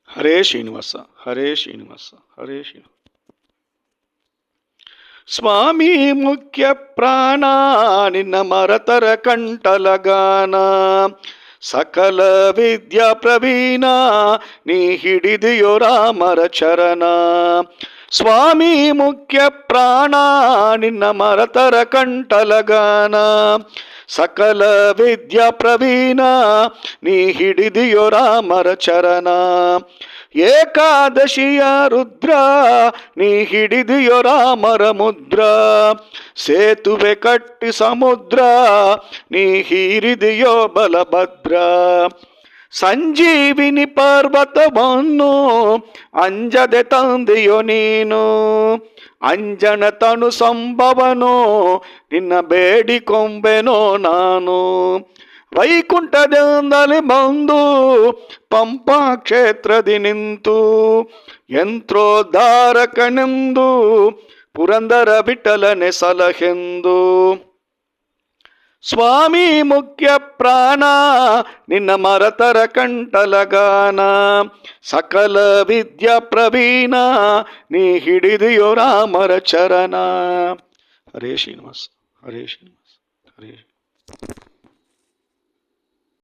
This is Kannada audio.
ಹರೇ ಶ್ರೀನಿವಾಸ, ಹರೇ ಶ್ರೀನಿವಾಸ, ಹರೇ ಶ್ರೀನಿವಾಸ. ಸ್ವಾಮಿ ಮುಖ್ಯ ಪ್ರಾಣ ನಿನ್ನ ಮರತರ ಕಂಠಲಗಾನ, ಸಕಲ ವಿದ್ಯಾ ಪ್ರವೀಣ ನೀ ಹಿಡಿದಿಯೋ ರಾಮರ ಚರಣ. ಸ್ವಾಮಿ ಮುಖ್ಯ ಪ್ರಾಣ ನಿನ್ನ ಮರತರ ಕಂಠಲಗಾನ, ಸಕಲ ವಿದ್ಯಾ ಪ್ರವೀಣ ನೀ ಹಿಡಿದಿಯೋ ರಾಮರ ಚರಣ. ಏಕಾದಶಿಯ ರುದ್ರ ನೀ ಹಿಡಿದಿಯೋ ರಾಮರ ಮುದ್ರ, ಸೇತುವೆ ಕಟ್ಟಿ ಸಮುದ್ರ ನೀ ಹೀರಿದಿಯೋ ಬಲಭದ್ರ. ಸಂಜೀವಿನಿ ಪರ್ವತವನ್ನು ಅಂಜದೆ ತಂದೆಯೋ ನೀನು, ಅಂಜನ ತನು ಸಂಭವನು ನಿನ್ನ ಬೇಡಿಕೊಂಬೆನೋ ನಾನು. ವೈಕುಂಠದಿಂದಲೇ ಬಂದು ಪಂಪಾ ಕ್ಷೇತ್ರದಿ ನಿಂತು, ಯಂತ್ರೋದ್ಧಾರಕನೆಂದು ಪುರಂದರ ವಿಠಲನೆ ಸಲಹೆಂದು. ಸ್ವಾಮಿ ಮುಖ್ಯ ಪ್ರಾಣ ನಿನ್ನ ಮರತರ ಕಂಠಲಗಾನ, ಸಕಲ ವಿದ್ಯಾ ಪ್ರವೀಣ ನೀ ಹಿಡಿದಿಯೋ ರಾಮರ ಚರಣ. ಹರೇ ಶ್ರೀನಿವಾಸ, ಹರೇ ಶ್ರೀನಿವಾಸ, ಹರೇ ಶ್ರೀನಿವಾಸ.